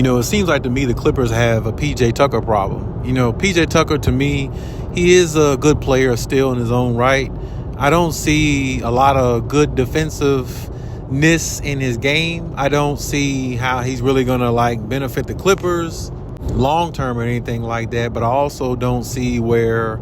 It seems like to me the Clippers have a PJ Tucker problem. PJ Tucker, to me, he is a good player still in his own right. I don't see a lot of good defensiveness in his game. I don't see how he's really going to benefit the Clippers long term or anything like that. But I also don't see where,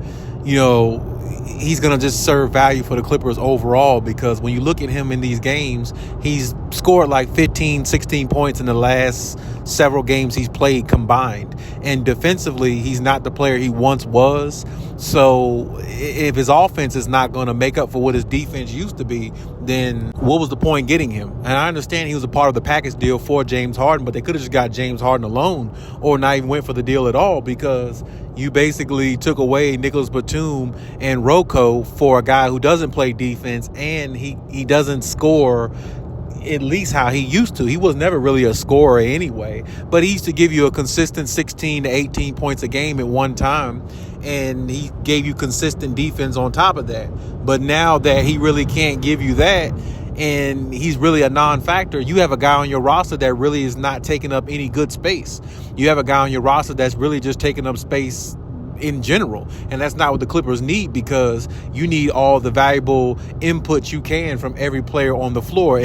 he's going to just serve value for the Clippers overall, because when you look at him in these games, he's scored 15, 16 points in the last several games he's played combined. And defensively, he's not the player he once was. So if his offense is not going to make up for what his defense used to be, then what was the point getting him? And I understand he was a part of the package deal for James Harden, but they could have just got James Harden alone or not even went for the deal at all, because you basically took away Nicholas Batum and Rocco for a guy who doesn't play defense, and he doesn't score at least how he used to. He was never really a scorer anyway, but he used to give you a consistent 16 to 18 points a game at one time, and he gave you consistent defense on top of that. But now that he really can't give you that, and he's really a non-factor, you have a guy on your roster that really is not taking up any good space. You have a guy on your roster that's really just taking up space in general, and that's not what the Clippers need, because you need all the valuable input you can from every player on the floor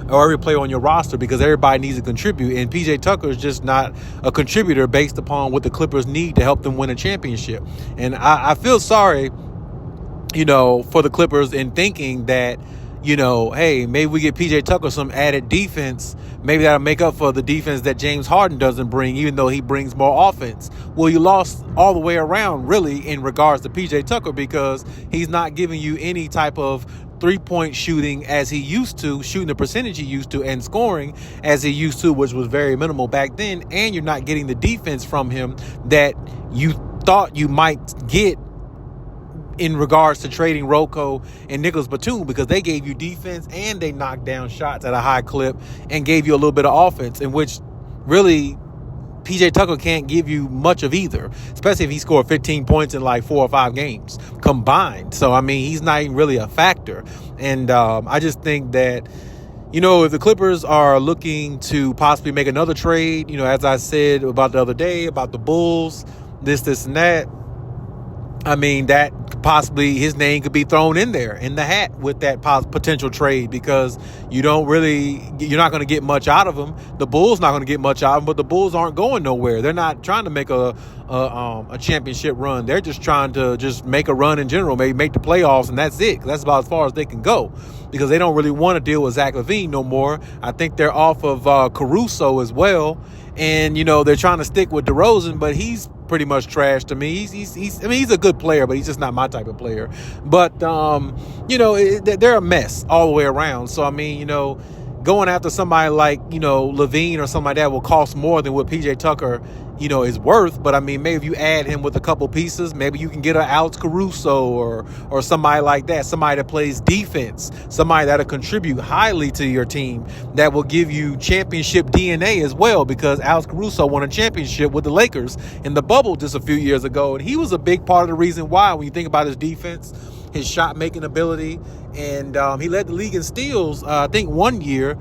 or every player on your roster, because everybody needs to contribute, and PJ Tucker is just not a contributor based upon what the Clippers need to help them win a championship. And I feel sorry, for the Clippers in thinking that, hey, maybe we get PJ Tucker some added defense. Maybe that'll make up for the defense that James Harden doesn't bring, even though he brings more offense. Well, you lost all the way around, really, in regards to PJ Tucker, because he's not giving you any type of three-point shooting as he used to, shooting the percentage he used to, and scoring as he used to, which was very minimal back then. And you're not getting the defense from him that you thought you might get in regards to trading Rocco and Nicholas Batum, because they gave you defense and they knocked down shots at a high clip and gave you a little bit of offense, in which really PJ Tucker can't give you much of either, especially if he scored 15 points in 4 or 5 games combined. So, he's not even really a factor. And I just think that, if the Clippers are looking to possibly make another trade, as I said about the other day, about the Bulls, this and that, that possibly his name could be thrown in there in the hat with that potential trade, because you're not going to get much out of him. The Bulls not going to get much out of him, but the Bulls aren't going nowhere. They're not trying to make a championship run. They're just trying to just make a run in general, maybe make the playoffs, and that's it. That's about as far as they can go, because they don't really want to deal with Zach LaVine no more. I think they're off of Caruso as well. And, they're trying to stick with DeRozan, but he's pretty much trash to me. He's a good player, but he's just not my type of player. But, they're a mess all the way around. So, going after somebody like, LaVine or something like that will cost more than what PJ Tucker, is worth. But maybe if you add him with a couple pieces, maybe you can get an Alex Caruso or somebody like that, somebody that plays defense, somebody that'll contribute highly to your team, that will give you championship DNA as well, because Alex Caruso won a championship with the Lakers in the bubble just a few years ago. And he was a big part of the reason why, when you think about his defense, his shot-making ability, and he led the league in steals, I think, one year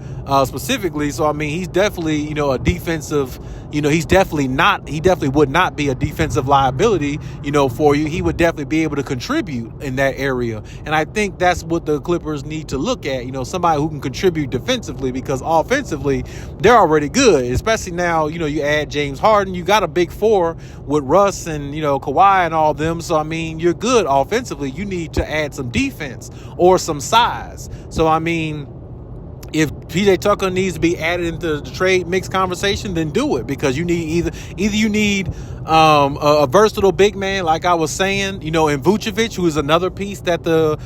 specifically. So, he's definitely, a defensive, he definitely would not be a defensive liability, for you. He would definitely be able to contribute in that area. And I think that's what the Clippers need to look at, somebody who can contribute defensively, because offensively, they're already good, especially now, you add James Harden, you got a big four with Russ and, Kawhi and all them. So, you're good offensively. You need to add some defense or some size. So, if PJ Tucker needs to be added into the trade mix conversation, then do it, because you need either you need a versatile big man, like I was saying, in Vucevic, who is another piece that the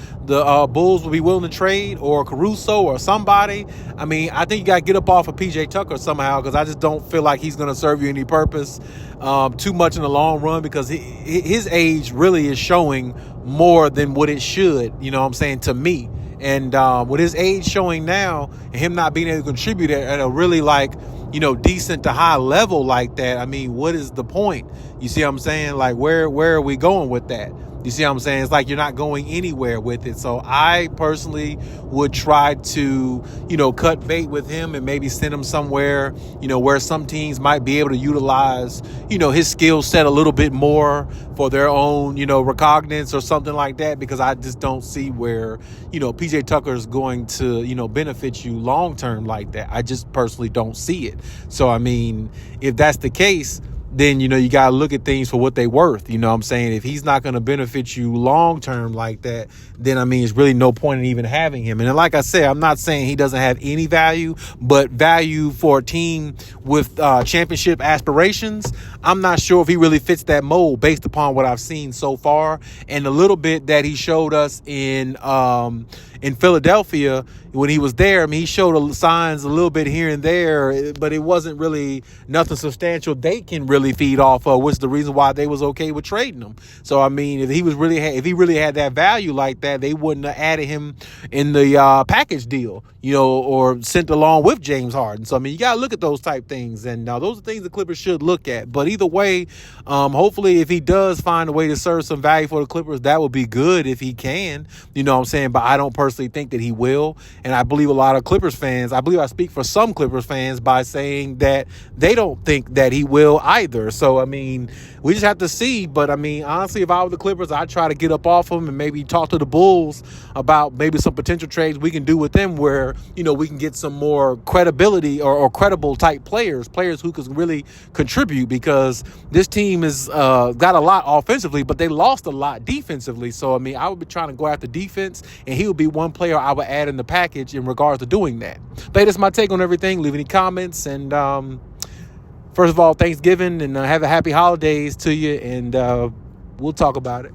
Bulls will be willing to trade, or Caruso or somebody. I think you got to get up off of PJ Tucker somehow, because I just don't feel like he's going to serve you any purpose too much in the long run, because his age really is showing more than what it should, to me. And with his age showing now, and him not being able to contribute at a really decent to high level like that, what is the point? You see what I'm saying? Where are we going with that? You see what I'm saying? It's like you're not going anywhere with it. So I personally would try to, cut bait with him and maybe send him somewhere, where some teams might be able to utilize, his skill set a little bit more for their own, recognizance or something like that, because I just don't see where, PJ Tucker is going to, benefit you long term like that. I just personally don't see it. So, I mean, if that's the case, then, you got to look at things for what they worth. You know what I'm saying? If he's not going to benefit you long term like that, then, I mean, it's really no point in even having him. And like I said, I'm not saying he doesn't have any value, but value for a team with championship aspirations, I'm not sure if he really fits that mold based upon what I've seen so far. And the little bit that he showed us in Philadelphia when he was there, I mean, he showed signs a little bit here and there, but it wasn't really nothing substantial they can really feed off of, which is the reason why they was okay with trading him. So, I mean, if he really had that value like that, they wouldn't have added him in the package deal, or sent along with James Harden. So, I mean, you got to look at those type things, and those are things the Clippers should look at. But either way, hopefully if he does find a way to serve some value for the Clippers, that would be good if he can, you know what I'm saying? But I don't personally think that he will. And I believe a lot of Clippers fans, I believe I speak for some Clippers fans by saying that they don't think that he will either. So, I mean, we just have to see. But, I mean, honestly, if I were the Clippers, I'd try to get up off him and maybe talk to the Bulls about maybe some potential trades we can do with them where, we can get some more credibility or credible type players who can really contribute, because this team has got a lot offensively, but they lost a lot defensively. So, I mean, I would be trying to go after defense, and he would be one player I would add in the package in regards to doing that. But that's my take on everything. Leave any comments. And first of all, Thanksgiving, and have a happy holidays to you. And we'll talk about it.